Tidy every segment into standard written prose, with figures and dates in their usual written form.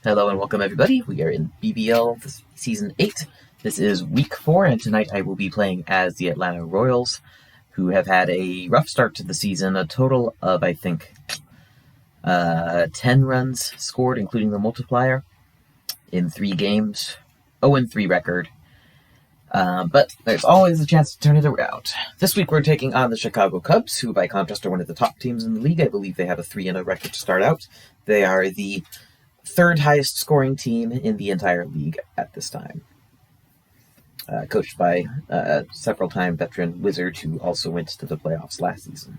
Hello and welcome everybody. We are in BBL Season 8. This is Week 4, and tonight I will be playing as the Atlanta Royals, who have had a rough start to the season. A total of, I think, 10 runs scored, including the multiplier, in 3 games. 0-3 record. But there's always a chance to turn it around. This week we're taking on the Chicago Cubs, who by contrast are one of the top teams in the league. I believe they have a 3-0 record to start out. They are the third highest scoring team in the entire league at this time. Coached by several-time veteran Wizard, who also went to the playoffs last season.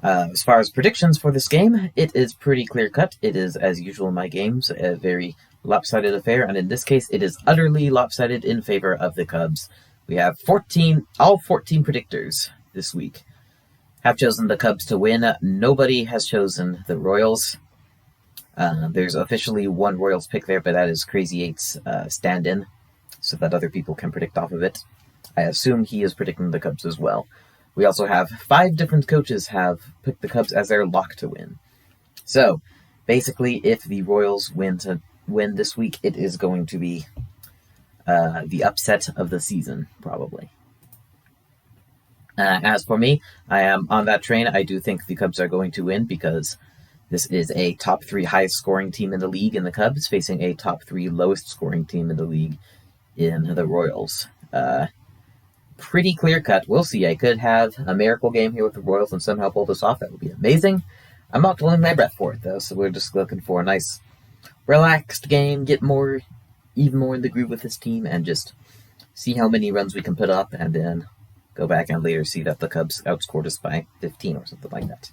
As far as predictions for this game, it is pretty clear-cut. It is, as usual in my games, a very lopsided affair, and in this case, it is utterly lopsided in favor of the Cubs. We have all 14 predictors this week have chosen the Cubs to win. Nobody has chosen the Royals. There's officially one Royals pick there, but that is Crazy 8's stand-in, so that other people can predict off of it. I assume he is predicting the Cubs as well. We also have 5 different coaches have picked the Cubs as their lock to win. So, basically, if the Royals win this week, it is going to be the upset of the season, probably. As for me, I am on that train. I do think the Cubs are going to win because this is a top 3 highest scoring team in the league in the Cubs, facing a top 3 lowest scoring team in the league in the Royals. Pretty clear cut. We'll see. I could have a miracle game here with the Royals and somehow pull this off. That would be amazing. I'm not holding my breath for it, though, so we're just looking for a nice, relaxed game, get even more in the groove with this team, and just see how many runs we can put up, and then go back and later see that the Cubs outscored us by 15 or something like that.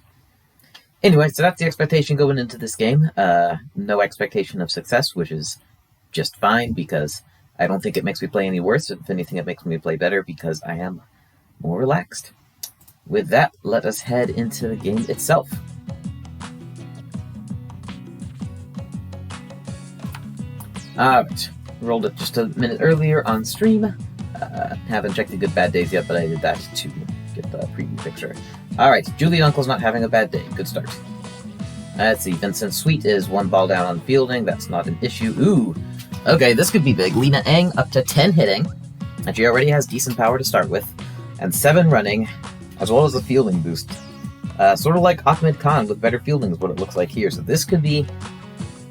Anyway, so that's the expectation going into this game. No expectation of success, which is just fine because I don't think it makes me play any worse. If anything, it makes me play better because I am more relaxed. With that, let us head into the game itself. Alright, rolled it just a minute earlier on stream. Haven't checked the good bad days yet, but I did that to get the preview picture. Alright, Julian Uncle's not having a bad day. Good start. Let's see, Vincent Sweet is 1 ball down on fielding. That's not an issue. Ooh, okay, this could be big. Lena Eng up to 10 hitting, and she already has decent power to start with, and 7 running, as well as a fielding boost. Sort of like Ahmed Khan with better fielding is what it looks like here. So this could be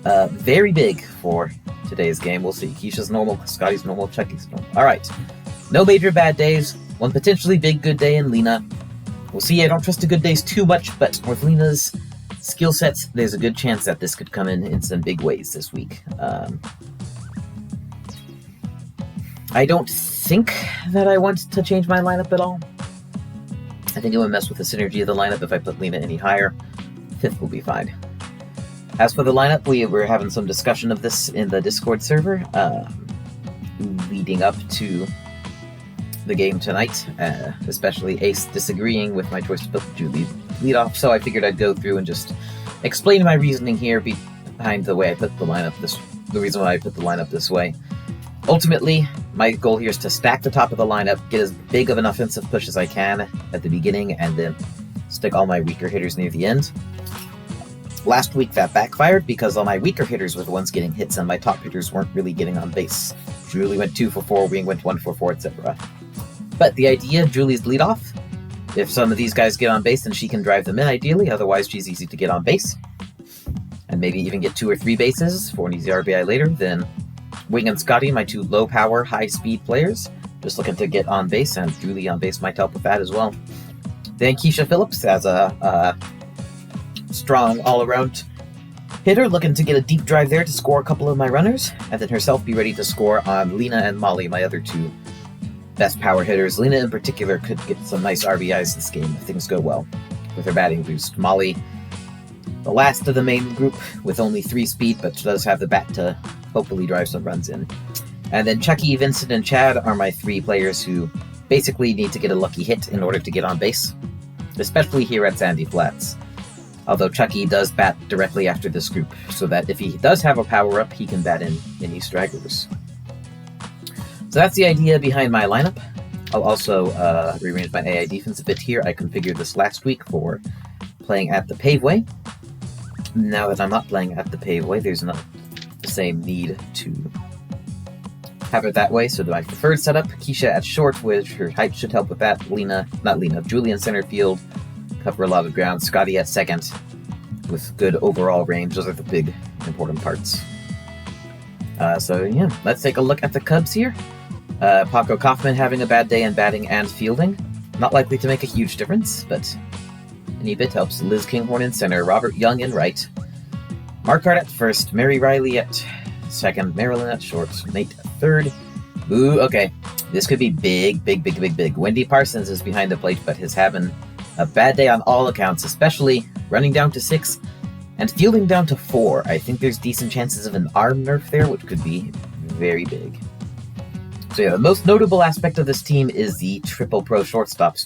very big for today's game. We'll see. Keisha's normal, Scotty's normal, Chucky's normal. Alright, no major bad days. One potentially big good day in Lena. We'll see. I don't trust the good days too much, but with Lena's skill sets, there's a good chance that this could come in some big ways this week. I don't think that I want to change my lineup at all. I think it would mess with the synergy of the lineup if I put Lena any higher. 5th will be fine. As for the lineup, we were having some discussion of this in the Discord server, leading up to the game tonight, especially Ace disagreeing with my choice to put Julie lead off, so I figured I'd go through and just explain my reasoning here behind the way I put the lineup the reason why I put the lineup this way. Ultimately, my goal here is to stack the top of the lineup, get as big of an offensive push as I can at the beginning, and then stick all my weaker hitters near the end. Last week that backfired because all my weaker hitters were the ones getting hits and my top hitters weren't really getting on base. Julie went 2 for 4, Wing went 1 for 4, etc. But the idea, Julie's leadoff. If some of these guys get on base, then she can drive them in ideally, otherwise she's easy to get on base. And maybe even get 2 or 3 bases for an easy RBI later. Then Wing and Scotty, my 2 low-power, high-speed players, just looking to get on base, and Julie on base might help with that as well. Then Keisha Phillips as a strong all-around hitter, looking to get a deep drive there to score a couple of my runners, and then herself be ready to score on Lena and Molly, my other 2 best power hitters. Lena in particular could get some nice RBIs this game if things go well with her batting boost. Molly, the last of the main group with only 3 speed, but does have the bat to hopefully drive some runs in. And then Chucky, Vincent, and Chad are my 3 players who basically need to get a lucky hit in order to get on base, especially here at Sandy Flats. Although Chucky does bat directly after this group, so that if he does have a power-up, he can bat in any stragglers. So that's the idea behind my lineup. I'll also rearrange my AI defense a bit here. I configured this last week for playing at the Paveway. now that I'm not playing at the paveway, there's not the same need to have it that way. So my preferred setup, Keisha at short, which her height should help with that. Julie in center field, cover a lot of ground. Scotty at second, with good overall range. Those are the big, important parts. So yeah, let's take a look at the Cubs here. Paco Kaufman having a bad day in batting and fielding. Not likely to make a huge difference, but any bit helps. Liz Kinghorn in center, Robert Young in right. Markart at first, Mary Riley at second, Marilyn at short, Nate at third. Ooh, okay. This could be big, big, big, big, big. Wendy Parsons is behind the plate, but is having a bad day on all accounts, especially running down to 6 and fielding down to 4. I think there's decent chances of an arm nerf there, which could be very big. So yeah, the most notable aspect of this team is the triple pro shortstops.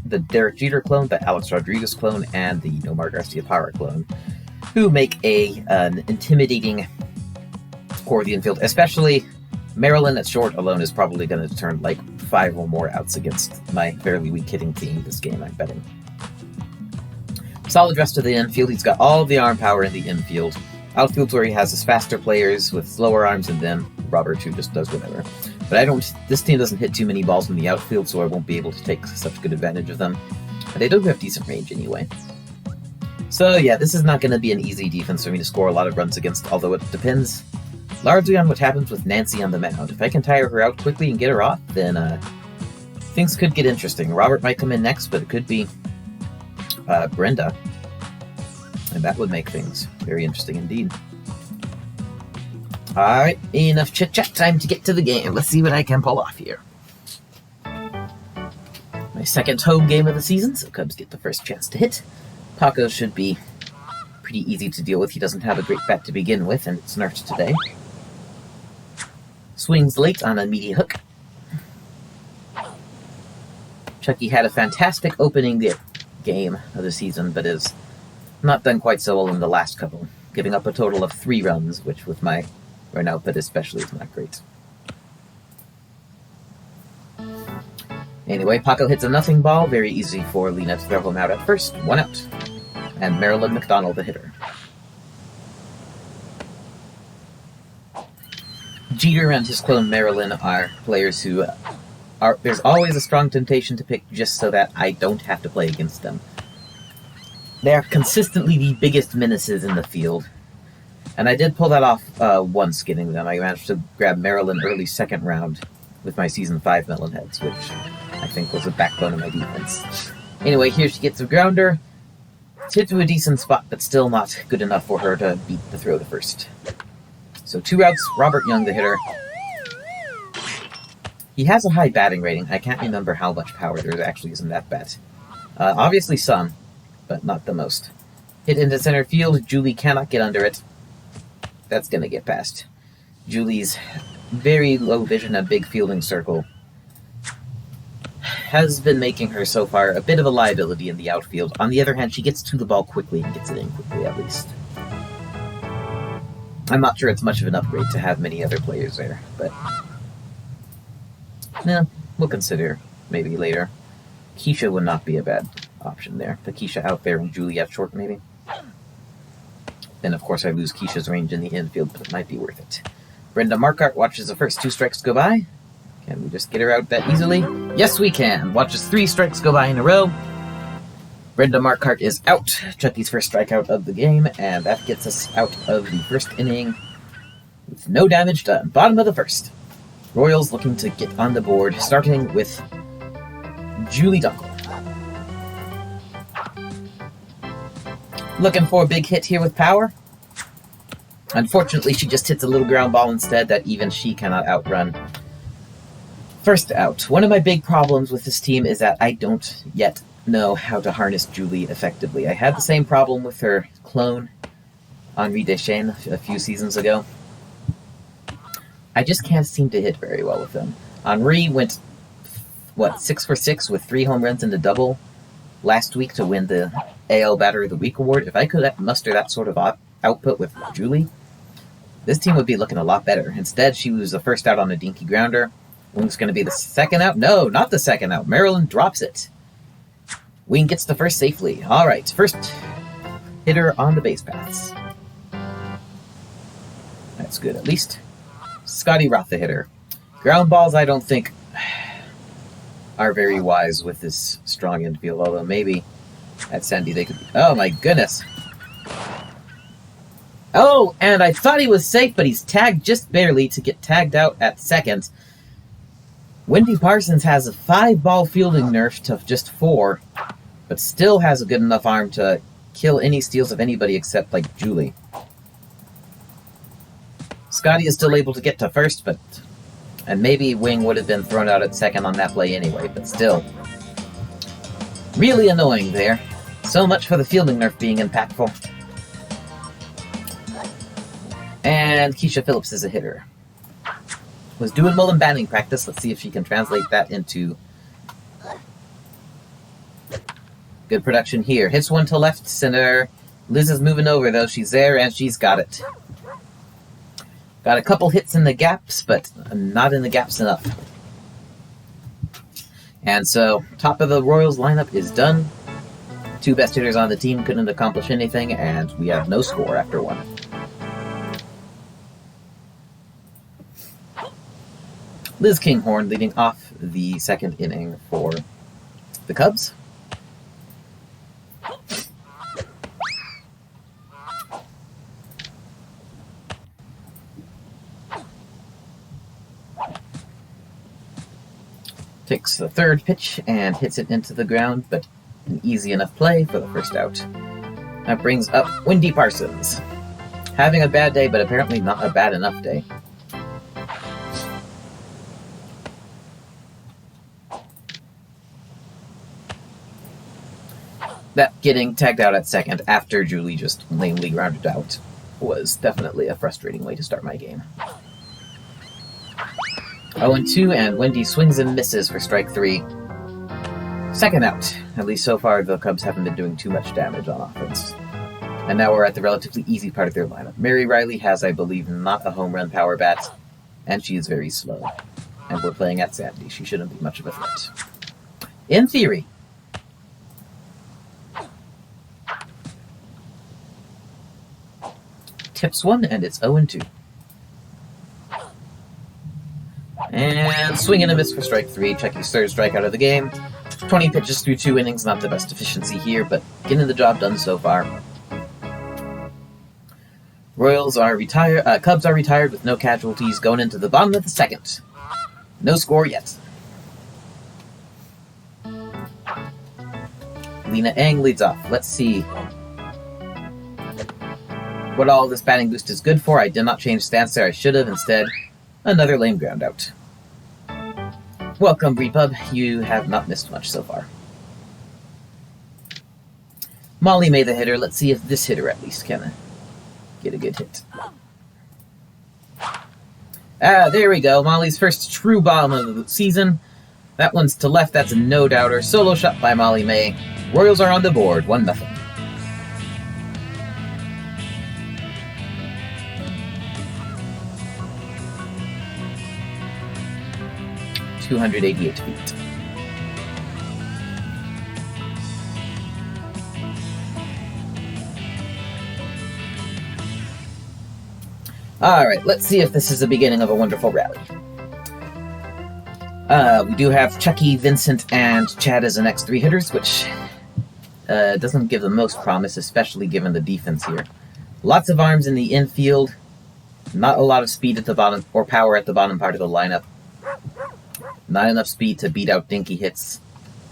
The Derek Jeter clone, the Alex Rodriguez clone, and the Nomar Garciaparra clone, who make an intimidating core of the infield. Especially Marilyn at short alone is probably going to turn like 5 or more outs against my fairly weak hitting team this game, I'm betting. Solid rest of the infield. He's got all of the arm power in the infield. Outfield's where he has his faster players with slower arms than them. Robert, who just does whatever. But this team doesn't hit too many balls in the outfield, so I won't be able to take such good advantage of them. But they do have decent range anyway. So yeah, this is not going to be an easy defense for me to score a lot of runs against, although it depends largely on what happens with Nancy on the mound. If I can tire her out quickly and get her off, then things could get interesting. Robert might come in next, but it could be Brenda. And that would make things very interesting indeed. Alright, enough chit-chat, time to get to the game. Let's see what I can pull off here. My second home game of the season, so Cubs get the first chance to hit. Paco should be pretty easy to deal with. He doesn't have a great bat to begin with, and it's nerfed today. Swings late on a meaty hook. Chucky had a fantastic opening game of the season, but is not done quite so well in the last couple, giving up a total of 3 runs, which with my run output especially is not great. Anyway, Paco hits a nothing ball, very easy for Lena to throw him out at first, 1 out. And Marilyn McDonald the hitter. Jeter and his clone Marilyn are players who there's always a strong temptation to pick just so that I don't have to play against them. They are consistently the biggest menaces in the field. And I did pull that off once getting them. I managed to grab Marilyn early second round with my Season 5 Melonheads, which I think was a backbone of my defense. Anyway, here she gets a grounder. It's hit to a decent spot, but still not good enough for her to beat the throw to first. So 2 outs, Robert Young the hitter. He has a high batting rating. I can't remember how much power there actually is in that bat. Obviously some, but not the most. Hit into center field. Julie cannot get under it. That's going to get past. Julie's very low vision and big fielding circle has been making her so far a bit of a liability in the outfield. On the other hand, she gets to the ball quickly and gets it in quickly at least. I'm not sure it's much of an upgrade to have many other players there, but we'll consider maybe later. Keisha would not be a bad option there. Put Keisha out there and Julie at short maybe. Then of course I lose Keisha's range in the infield, but it might be worth it. Brenda Markart watches the first 2 strikes go by. Can we just get her out that easily? Yes, we can. Watches 3 strikes go by in a row. Brenda Markart is out. Chucky's first strikeout of the game, and that gets us out of the first inning with no damage done. Bottom of the first. Royals looking to get on the board, starting with Julie Dunkel. Looking for a big hit here with power. Unfortunately, she just hits a little ground ball instead that even she cannot outrun. First out. One of my big problems with this team is that I don't yet know how to harness Julie effectively. I had the same problem with her clone, Henri Deschênes, a few seasons ago. I just can't seem to hit very well with them. Henri went, 6 for 6 with 3 home runs and a double last week to win the AL Batter of the Week award. If I could muster that sort of output with Julie, this team would be looking a lot better. Instead, she was the first out on a dinky grounder. Wing's going to be the second out. No, not the second out. Maryland drops it. Wing gets the first safely. All right, first hitter on the base paths. That's good, at least. Scotty Roth, the hitter. Ground balls, I don't think, are very wise with this strong infield, although maybe at Sandy they could be. Oh my goodness. Oh, and I thought he was safe, but he's tagged just barely to get tagged out at second. Wendy Parsons has a 5-ball fielding nerf to just 4, but still has a good enough arm to kill any steals of anybody except, like, Julie. Scotty is still able to get to first, but... And maybe Wing would have been thrown out at second on that play anyway, but still. Really annoying there. So much for the fielding nerf being impactful. And Keisha Phillips is a hitter. Was doing Mullen batting practice. Let's see if she can translate that into good production here. Hits one to left center. Liz is moving over, though. She's there, and she's got it. Got a couple hits in the gaps, but not in the gaps enough. And so, top of the Royals lineup is done. 2 best hitters on the team couldn't accomplish anything, and we have no score after 1. Liz Kinghorn leading off the second inning for the Cubs. Takes the third pitch and hits it into the ground, but an easy enough play for the first out. That brings up Wendy Parsons. Having a bad day, but apparently not a bad enough day. That getting tagged out at second after Julie just lamely grounded out was definitely a frustrating way to start my game. 0-2, and Wendy swings and misses for strike 3. Second out. At least so far, the Cubs haven't been doing too much damage on offense. And now we're at the relatively easy part of their lineup. Mary Riley has, I believe, not a home run power bat, and she is very slow. And we're playing at Sandy. She shouldn't be much of a threat. In theory. Tips 1, and it's 0-2. And swing and a miss for strike 3. Chucky's third strikeout of the game. 20 pitches through 2 innings, not the best efficiency here, but getting the job done so far. Royals are retired. Cubs are retired with no casualties going into the bottom of the second. No score yet. Lena Eng leads off. Let's see what all this batting boost is good for. I did not change stance there. I should have. Instead, another lame ground out. Welcome, Repub. You have not missed much so far. Molly May, the hitter. Let's see if this hitter at least can get a good hit. There we go. Molly's first true bomb of the season. That one's to left. That's a no-doubter. Solo shot by Molly May. Royals are on the board. 1-0. .288 feet. Alright, let's see if this is the beginning of a wonderful rally. We do have Chucky, Vincent, and Chad as the next 3 hitters, which doesn't give the most promise, especially given the defense here. Lots of arms in the infield, not a lot of speed at the bottom, or power at the bottom part of the lineup. Not enough speed to beat out dinky hits.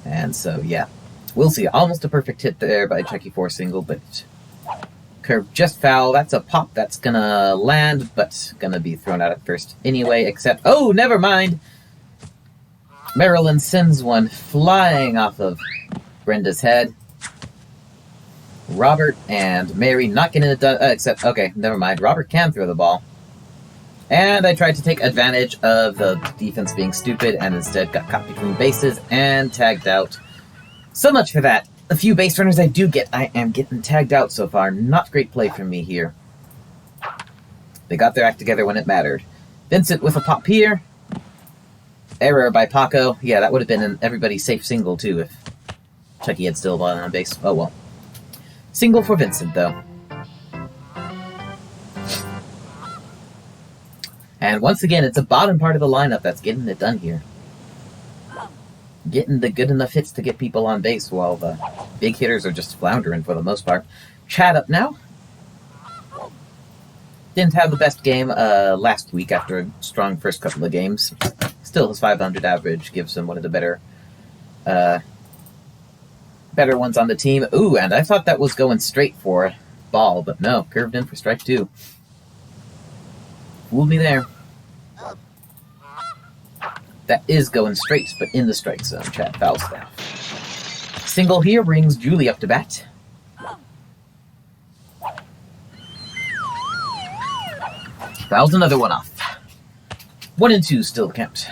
And so, yeah. We'll see. Almost a perfect hit there by Chucky for a single, but curve just foul. That's a pop that's gonna land, but gonna be thrown out at first anyway, except... Oh, never mind! Marilyn sends one flying off of Brenda's head. Robert and Mary not getting it done, except... Okay, never mind. Robert can throw the ball. And I tried to take advantage of the defense being stupid and instead got caught between bases and tagged out. So much for that. The few base runners I do get, I am getting tagged out so far. Not great play from me here. They got their act together when it mattered. Vincent with a pop here. Error by Paco. Yeah, that would have been an everybody safe single too if Chucky had still ball on base. Oh well. Single for Vincent, though. And once again, it's the bottom part of the lineup that's getting it done here. Getting the good enough hits to get people on base while the big hitters are just floundering for the most part. Chad up now. Didn't have the best game last week after a strong first couple of games. Still, his 500 average gives him one of the better ones on the team. Ooh, and I thought that was going straight for ball, but no, curved in for strike 2. Fooled me there. That is going straight, but in the strike zone. Chad fouls down. Single here brings Julie up to bat. Fouls another one off. 1-2 still the count.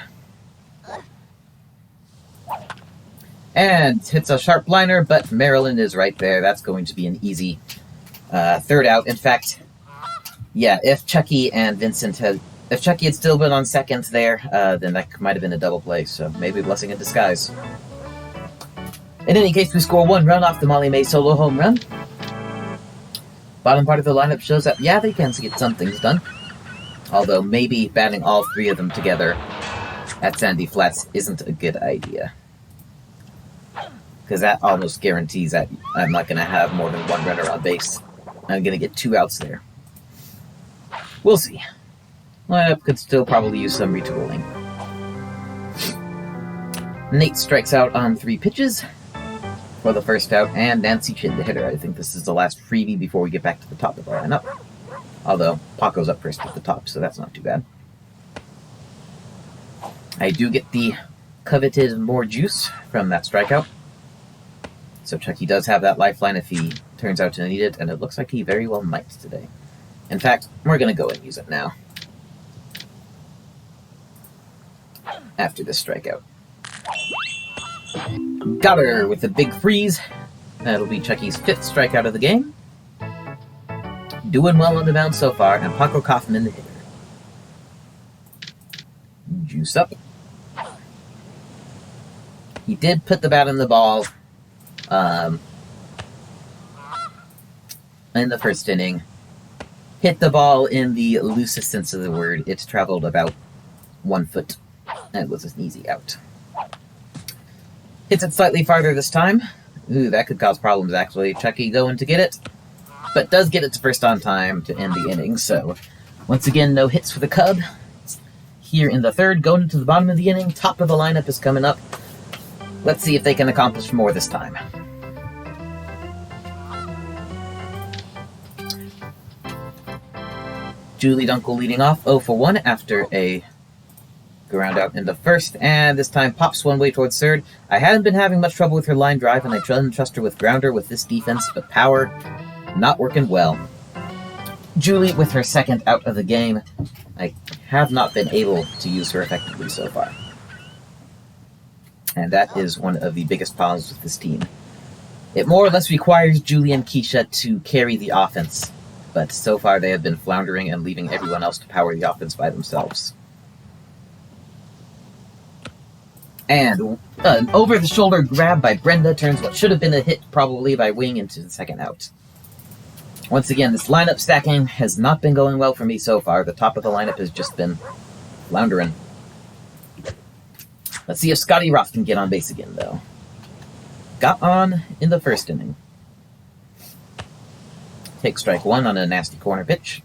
And hits a sharp liner, but Maryland is right there. That's going to be an easy third out. In fact, yeah, if Chucky and Vincent had... If Chucky had still been on second there, then that might have been a double play, so maybe a blessing in disguise. In any case, we score 1 run off the Molly May solo home run. Bottom part of the lineup shows that, yeah, they can get some things done. Although maybe batting all 3 of them together at Sandy Flats isn't a good idea. Because that almost guarantees that I'm not going to have more than 1 runner on base. I'm going to get 2 outs there. We'll see. Lineup could still probably use some retooling. Nate strikes out on 3 pitches for the first out, and Nancy Chin, the hitter. I think this is the last freebie before we get back to the top of our lineup. Although, Paco's up first at the top, so that's not too bad. I do get the coveted more juice from that strikeout. So Chucky does have that lifeline if he turns out to need it, and it looks like he very well might today. In fact, we're going to go and use it now. After this strikeout. Got her with a big freeze. That'll be Chucky's 5th strikeout of the game. Doing well on the mound so far, and Paco Kaufman the hitter. Juice up. He did put the bat in the ball in the first inning. Hit the ball in the loosest sense of the word. It traveled about 1 foot. And it was an easy out. Hits it slightly farther this time. Ooh, that could cause problems, actually. Chucky going to get it, but does get it to first on time to end the inning. So, once again, no hits for the Cub. Here in the third, going into the bottom of the inning. Top of the lineup is coming up. Let's see if they can accomplish more this time. Julie Dunkel leading off 0 for 1 after a ground out in the first, and this time pops one way towards third. I hadn't been having much trouble with her line drive, and I didn't trust her with grounder with this defense, but power not working well. Julie with her 2nd out of the game. I have not been able to use her effectively so far. And that is one of the biggest problems with this team. It more or less requires Julie and Keisha to carry the offense, but so far they have been floundering and leaving everyone else to power the offense by themselves. And an over-the-shoulder grab by Brenda turns what should have been a hit probably by Wing into the 2nd out. Once again, this lineup stacking has not been going well for me so far. The top of the lineup has just been floundering. Let's see if Scotty Roth can get on base again, though. Got on in the first inning. Take strike 1 on a nasty corner pitch.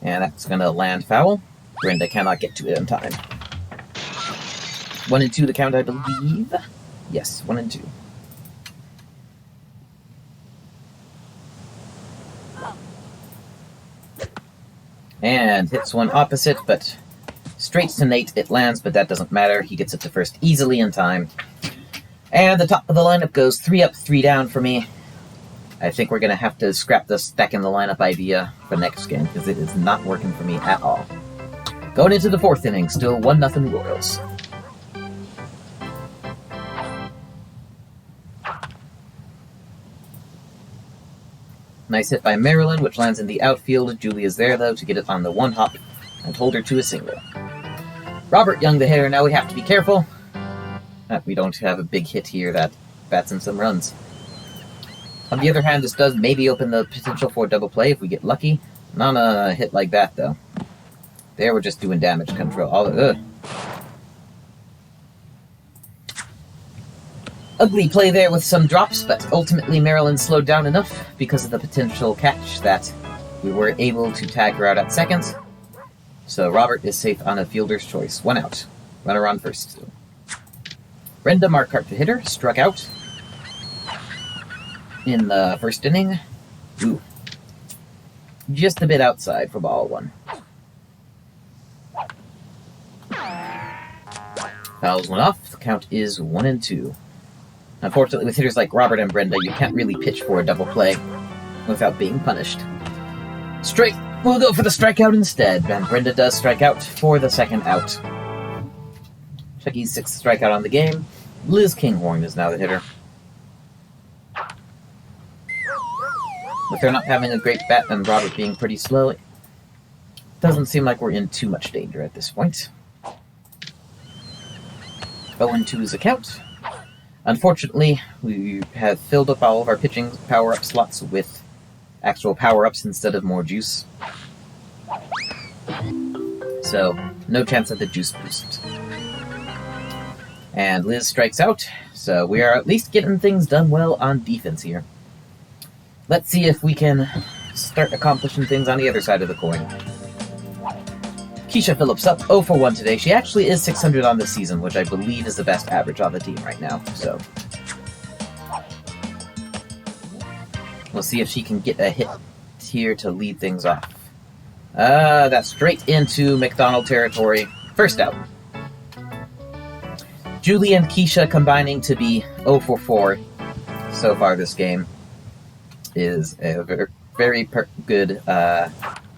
And that's going to land foul. Brenda cannot get to it in time. 1-2 the count, I believe. Yes, 1-2. And hits one opposite, but straight to Nate. It lands, but that doesn't matter. He gets it to first easily in time. And the top of the lineup goes 3 up, 3 down for me. I think we're going to have to scrap the stacking the lineup idea for next game, because it is not working for me at all. Going into the 4th inning, still 1-0 Royals. Nice hit by Maryland, which lands in the outfield. Julie is there, though, to get it on the 1-hop and hold her to a single. Robert Young, the hitter. Now we have to be careful. We don't have a big hit here that bats in some runs. On the other hand, this does maybe open the potential for a double play if we get lucky. Not a hit like that, though. There, we're just doing damage control. Ugly play there with some drops, but ultimately Marilyn slowed down enough because of the potential catch that we were able to tag her out at seconds. So Robert is safe on a fielder's choice. 1 out. Runner on first. Brenda Markart to hitter, struck out in the first inning. Ooh. Just a bit outside for ball 1. Fouls 1 off. The count is 1-2. Unfortunately, with hitters like Robert and Brenda, you can't really pitch for a double play without being punished. Strike. We'll go for the strikeout instead, and Brenda does strike out for the second out. Chucky's 6th strikeout on the game. Liz Kinghorn is now the hitter. With her not having a great bat and Robert being pretty slow, it doesn't seem like we're in too much danger at this point. 0-2 is the count. Unfortunately, we have filled up all of our pitching power-up slots with actual power-ups instead of more juice. So, no chance at the juice boost. And Liz strikes out, so we are at least getting things done well on defense here. Let's see if we can start accomplishing things on the other side of the coin. Keisha Phillips up 0 for 1 today. She actually is 600 on the season, which I believe is the best average on the team right now. So we'll see if she can get a hit here to lead things off. That's straight into McDonald territory. First out. Julie and Keisha combining to be 0 for 4 so far this game is a very good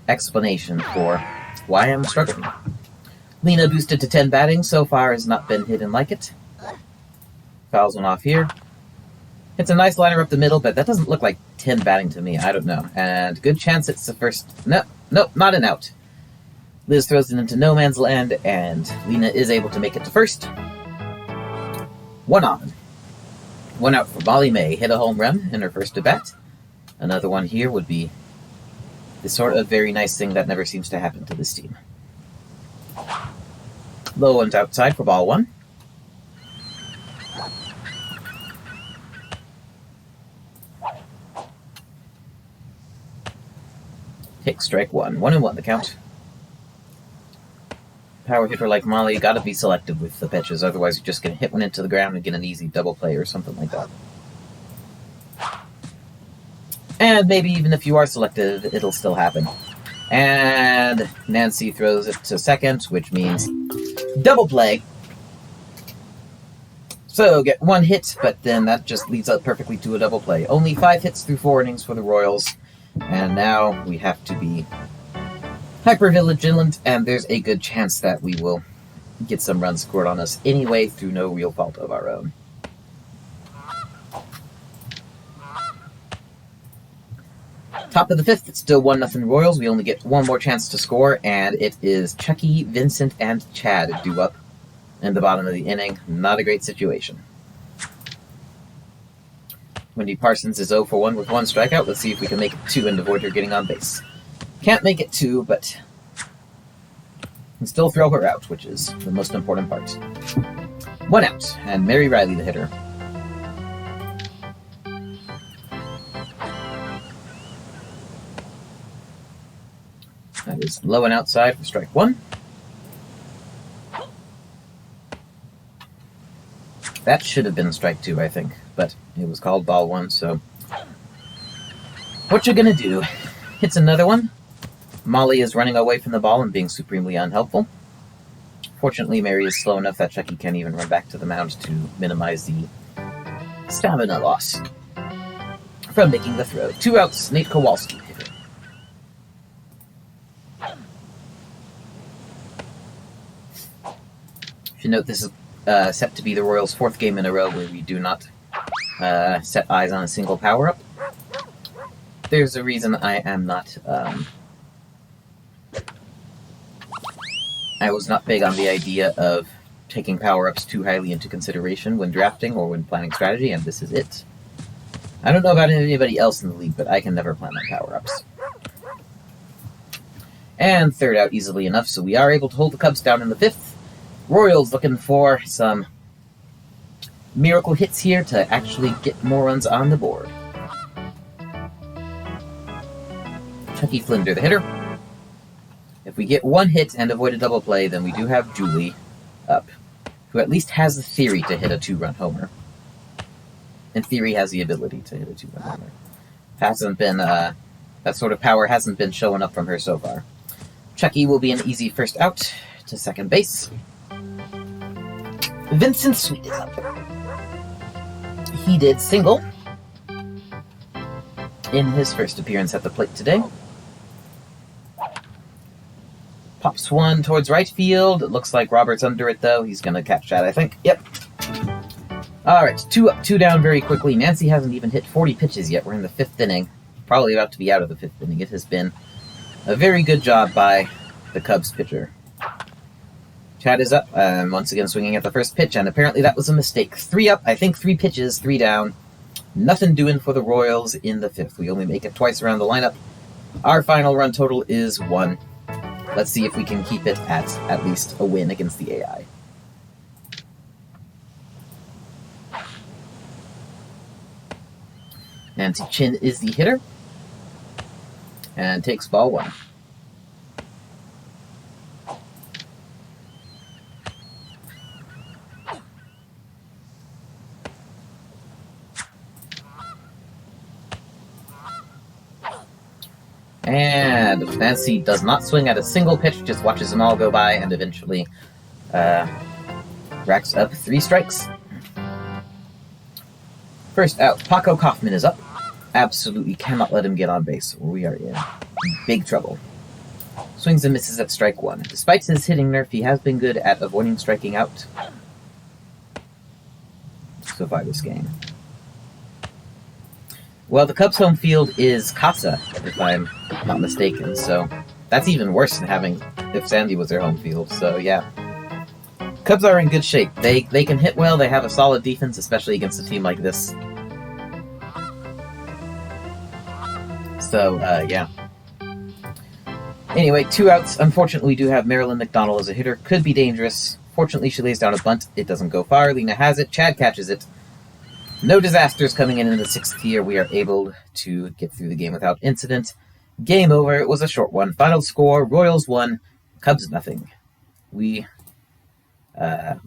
explanation for why I'm struggling. Lena boosted to 10 batting. So far has not been hitting like it. Fouls 1 off here. It's a nice liner up the middle, but that doesn't look like 10 batting to me. I don't know. And good chance it's the first... No, not an out. Liz throws it into no man's land, and Lena is able to make it to first. 1 on. 1 out for Molly May. Hit a home run in her first at-bat. Another one here would be the sort of very nice thing that never seems to happen to this team. Low one's outside for ball 1. Take strike 1. 1-1 the count. Power hitter like Molly, gotta be selective with the pitches, otherwise you're just gonna hit one into the ground and get an easy double play or something like that. And maybe even if you are selective, it'll still happen. And Nancy throws it to second, which means double play. So get 1 hit, but then that just leads up perfectly to a double play. Only 5 hits through 4 innings for the Royals. And now we have to be hyper-vigilant, and there's a good chance that we will get some runs scored on us anyway through no real fault of our own. Top of the 5th, it's still 1-0 Royals. We only get 1 more chance to score, and it is Chucky, Vincent, and Chad due up in the bottom of the inning. Not a great situation. Wendy Parsons is 0 for 1 with 1 strikeout. Let's see if we can make it 2 and avoid her getting on base. Can't make it 2, but can still throw her out, which is the most important part. 1 out, and Mary Riley the hitter. That is low and outside for strike 1. That should have been strike 2, I think, but it was called ball 1, so what you gonna do? Hits another one. Molly is running away from the ball and being supremely unhelpful. Fortunately, Mary is slow enough that Chucky can't even run back to the mound to minimize the stamina loss from making the throw. 2 outs, Nate Kowalski. If you note, this is set to be the Royals' 4th game in a row where we do not set eyes on a single power-up. There's a reason I am not... I was not big on the idea of taking power-ups too highly into consideration when drafting or when planning strategy, and this is it. I don't know about anybody else in the league, but I can never plan on power-ups. And third out easily enough, so we are able to hold the Cubs down in the 5th. Royals looking for some miracle hits here to actually get more runs on the board. Chucky Flinder, the hitter. If we get one hit and avoid a double play, then we do have Julie up, who at least has the theory to hit a 2-run homer. In theory, has the ability to hit a 2-run homer. Hasn't been, that sort of power hasn't been showing up from her so far. Chucky will be an easy first out to second base. Vincent Sweet is up. He did single in his first appearance at the plate today. Pops one towards right field. It looks like Robert's under it, though. He's going to catch that, I think. Yep. All right, 2 up, 2 down very quickly. Nancy hasn't even hit 40 pitches yet. We're in the 5th inning. Probably about to be out of the 5th inning. It has been a very good job by the Cubs pitcher. Chad is up, once again swinging at the first pitch, and apparently that was a mistake. 3 up, I think 3 pitches, 3 down. Nothing doing for the Royals in the 5th. We only make it twice around the lineup. Our final run total is 1. Let's see if we can keep it at least a win against the AI. Nancy Chin is the hitter. And takes ball 1. And Nancy does not swing at a single pitch, just watches them all go by and eventually racks up 3 strikes. First out, Paco Kaufman is up. Absolutely cannot let him get on base, or we are in big trouble. Swings and misses at strike 1. Despite his hitting nerf, he has been good at avoiding striking out so far this game. Well, the Cubs' home field is Casa, if I'm not mistaken, so that's even worse than having if Sandy was their home field, so yeah. Cubs are in good shape. They can hit well, they have a solid defense, especially against a team like this. So, yeah. Anyway, 2 outs. Unfortunately, we do have Marilyn McDonald as a hitter. Could be dangerous. Fortunately, she lays down a bunt. It doesn't go far. Lena has it. Chad catches it. No disasters coming in the 6th here. We are able to get through the game without incident. Game over. It was a short one. Final score, Royals 1, Cubs nothing. We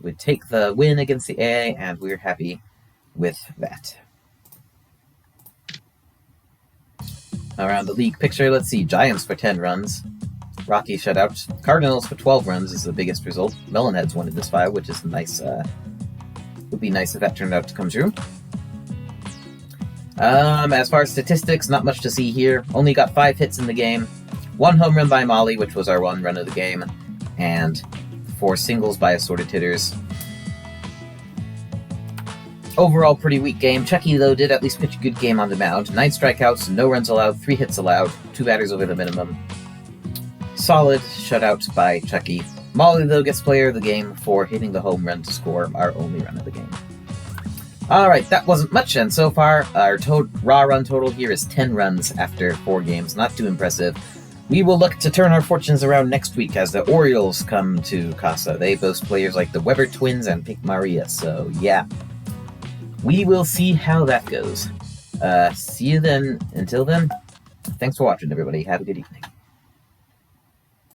would take the win against the AA, and we're happy with that. Around the league picture, let's see. Giants for 10 runs. Rocky shutout. Cardinals for 12 runs is the biggest result. Melonheads wanted this 5, which is nice. Would be nice if that turned out to come true. As far as statistics, not much to see here. Only got 5 hits in the game. 1 home run by Molly, which was our 1 run of the game. And 4 singles by assorted hitters. Overall, pretty weak game. Chucky, though, did at least pitch a good game on the mound. 9 strikeouts, no runs allowed, 3 hits allowed, 2 batters over the minimum. Solid shutout by Chucky. Molly, though, gets player of the game for hitting the home run to score our only run of the game. Alright, that wasn't much, and so far, our raw run total here is 10 runs after 4 games. Not too impressive. We will look to turn our fortunes around next week as the Orioles come to Casa. They boast players like the Weber twins and Pink Maria, so yeah. We will see how that goes. See you then. Until then, thanks for watching, everybody. Have a good evening.